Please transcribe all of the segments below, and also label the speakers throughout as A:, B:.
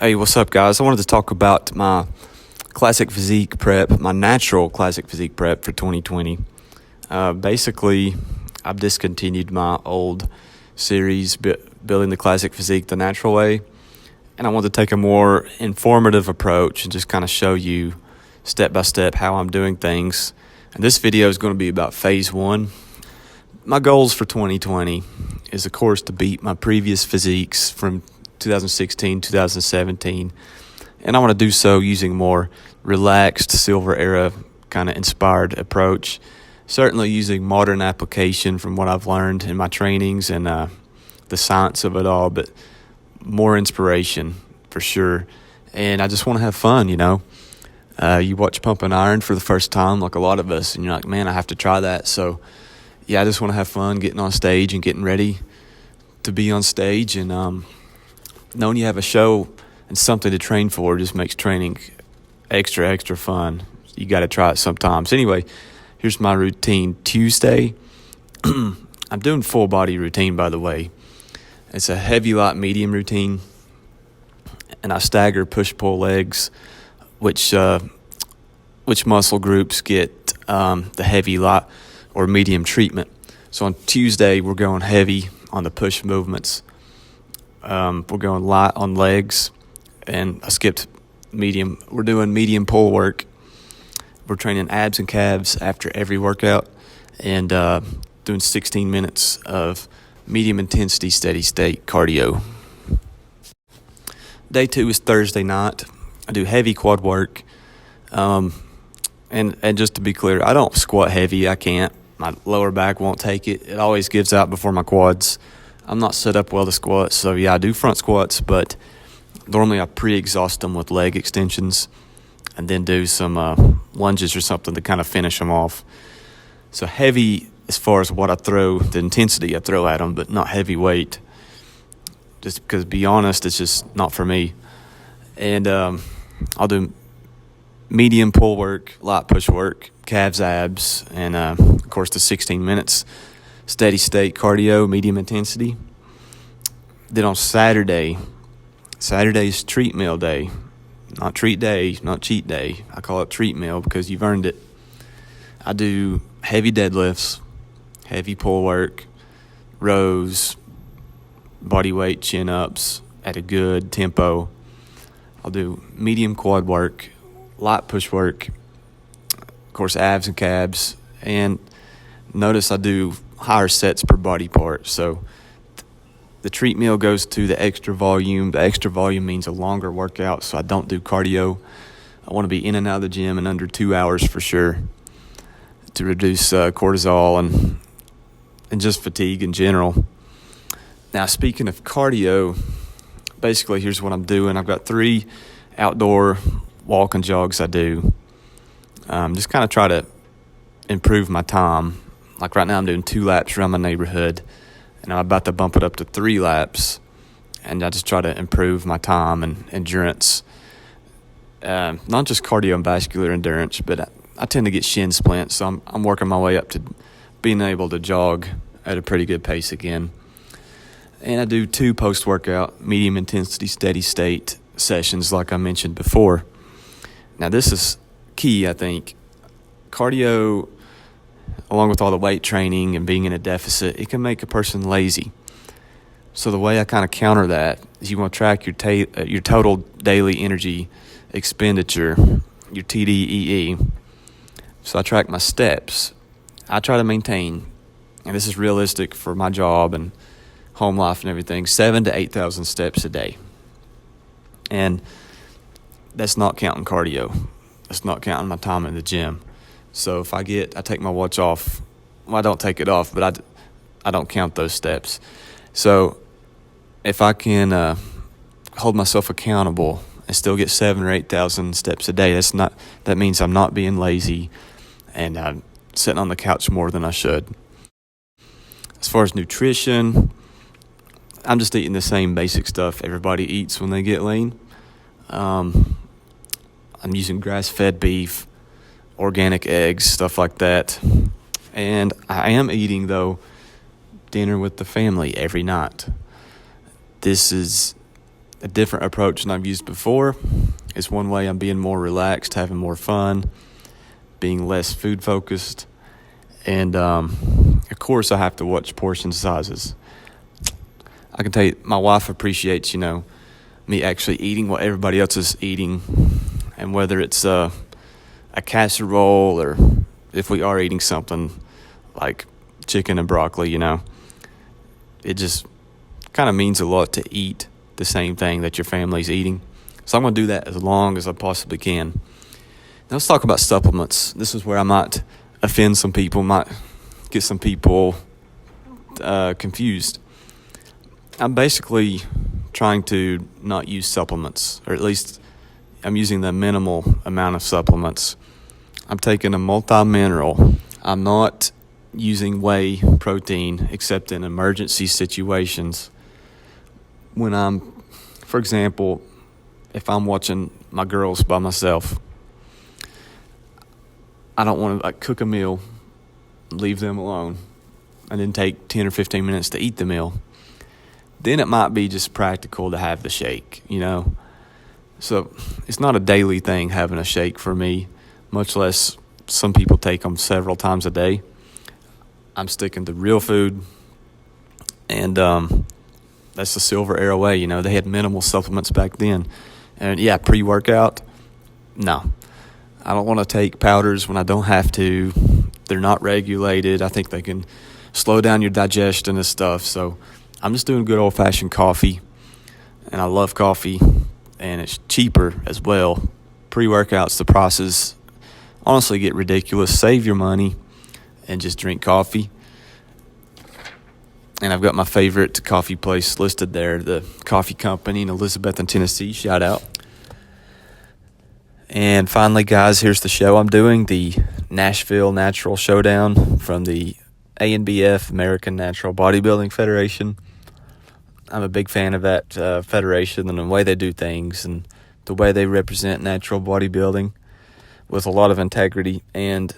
A: Hey, what's up, guys? I wanted to talk about my classic physique prep, my natural classic physique prep for 2020. Basically, I've discontinued my old series, Building the Classic Physique the Natural Way, and I want to take a more informative approach and just kind of show you step by step how I'm doing things. And this video is going to be about phase one. My goals for 2020 is, of course, to beat my previous physiques from 2016, 2017, and I want to do so using a more relaxed silver era kind of inspired approach, certainly using modern application from what I've learned in my trainings and the science of it all, but more inspiration for sure. And I just want to have fun, you watch Pump and Iron for the first time, like a lot of us, and you're like, man, I have to try that. So yeah, I just want to have fun getting on stage and getting ready to be on stage, and knowing you have a show and something to train for just makes training extra fun. You got to try it sometimes. Anyway, here's my routine. Tuesday, I'm doing full body routine, by the way. It's a heavy, light, medium routine, and I stagger push-pull legs, which muscle groups get the heavy, light, or medium treatment. So on Tuesday, we're going heavy on the push movements. We're going light on legs, and I skipped medium. We're doing medium pull work. We're training abs and calves after every workout, and doing 16 minutes of medium intensity, steady state cardio. Day 2 is Thursday night. I do heavy quad work. And just to be clear, I don't squat heavy. I can't. My lower back won't take it. It always gives out before my quads. I'm not set up well to squat, so yeah, I do front squats, but normally I pre-exhaust them with leg extensions and then do some lunges or something to kind of finish them off. So heavy as far as what I throw, the intensity I throw at them, but not heavy weight, just because, to be honest, it's just not for me. And I'll do medium pull work, light push work, calves, abs, and of course the 16 minutes steady state cardio, medium intensity. Then on Saturday's treat meal day. Not treat day, not cheat day. I call it treat meal because you've earned it. I do heavy deadlifts, heavy pull work, rows, body weight chin-ups at a good tempo. I'll do medium quad work, light push work, of course abs and calves, and notice I do higher sets per body part. So the treat meal goes to the extra volume. The extra volume means a longer workout, so I don't do cardio. I want to be in and out of the gym in under 2 hours for sure to reduce cortisol and just fatigue in general. Now, speaking of cardio, basically here's what I'm doing. I've got 3 outdoor walk and jogs I do. Just kind of try to improve my time. Like right now I'm doing 2 laps around my neighborhood, and I'm about to bump it up to 3 laps, and I just try to improve my time and endurance. Not just cardio and vascular endurance, but I tend to get shin splints, so I'm working my way up to being able to jog at a pretty good pace again. And I do 2 post-workout medium intensity steady state sessions like I mentioned before. Now this is key, I think. Cardio, along with all the weight training and being in a deficit, it can make a person lazy. So the way I kind of counter that is you want to track your total daily energy expenditure, your TDEE. So I track my steps. I try to maintain, and this is realistic for my job and home life and everything, 7,000 to 8,000 steps a day. And that's not counting cardio. That's not counting my time in the gym. So if I take my watch off. Well, I don't take it off, but I don't count those steps. So if I can hold myself accountable and still get 7,000 or 8,000 steps a day, that means I'm not being lazy and I'm sitting on the couch more than I should. As far as nutrition, I'm just eating the same basic stuff everybody eats when they get lean. I'm using grass-fed beef, organic eggs, stuff like that. And I am eating, though, dinner with the family every night. This is a different approach than I've used before. It's one way I'm being more relaxed, having more fun, being less food focused. And of course, I have to watch portion sizes. I can tell you, my wife appreciates, me actually eating what everybody else is eating. And whether it's a casserole or if we are eating something like chicken and broccoli, it just kind of means a lot to eat the same thing that your family's eating. So I'm going to do that as long as I possibly can. Now let's talk about supplements. This is where I might offend some people, might get some people confused. I'm basically trying to not use supplements, or at least I'm using the minimal amount of supplements. I'm taking a multi-mineral. I'm not using whey protein except in emergency situations. When for example, if I'm watching my girls by myself, I don't want to cook a meal, leave them alone, and then take 10 or 15 minutes to eat the meal. Then it might be just practical to have the shake, So it's not a daily thing having a shake for me, much less some people take them several times a day. I'm sticking to real food, and that's the silver era way. They had minimal supplements back then. And yeah, pre-workout, no. I don't want to take powders when I don't have to. They're not regulated. I think they can slow down your digestion and stuff. So I'm just doing good old-fashioned coffee, and I love coffee, and it's cheaper as well. Pre-workouts, the prices honestly get ridiculous. Save your money and just drink coffee. And I've got my favorite coffee place listed there, the Coffee Company in Elizabethton, Tennessee. Shout out. And finally, guys, here's the show I'm doing, the Nashville Natural Showdown from the ANBF, American Natural Bodybuilding Federation. I'm a big fan of that federation and the way they do things and the way they represent natural bodybuilding with a lot of integrity. And,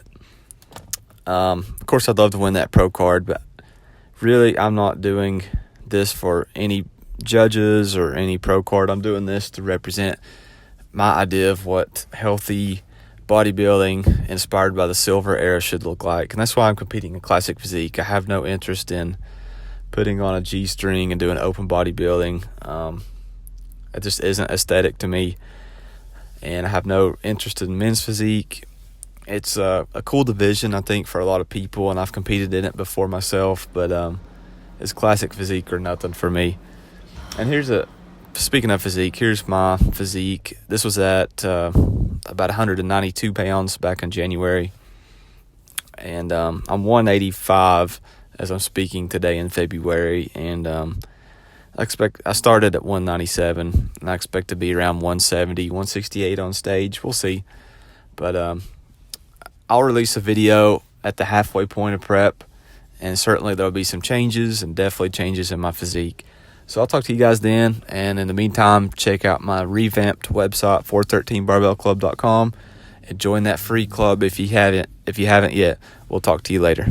A: of course, I'd love to win that pro card, but really I'm not doing this for any judges or any pro card. I'm doing this to represent my idea of what healthy bodybuilding inspired by the silver era should look like. And that's why I'm competing in classic physique. I have no interest in putting on a G-string and doing open bodybuilding. It just isn't aesthetic to me. And I have no interest in men's physique. It's a cool division, I think, for a lot of people, and I've competed in it before myself, but it's classic physique or nothing for me. And speaking of physique, here's my physique. This was at about 192 pounds back in January. And I'm 185 as I'm speaking today in February. And I started at 197, and I expect to be around 170, 168 on stage. We'll see. But I'll release a video at the halfway point of prep, and certainly there'll be some changes and definitely changes in my physique. So I'll talk to you guys then, and in the meantime, check out my revamped website, 413barbellclub.com, and join that free club if you haven't yet. We'll talk to you later.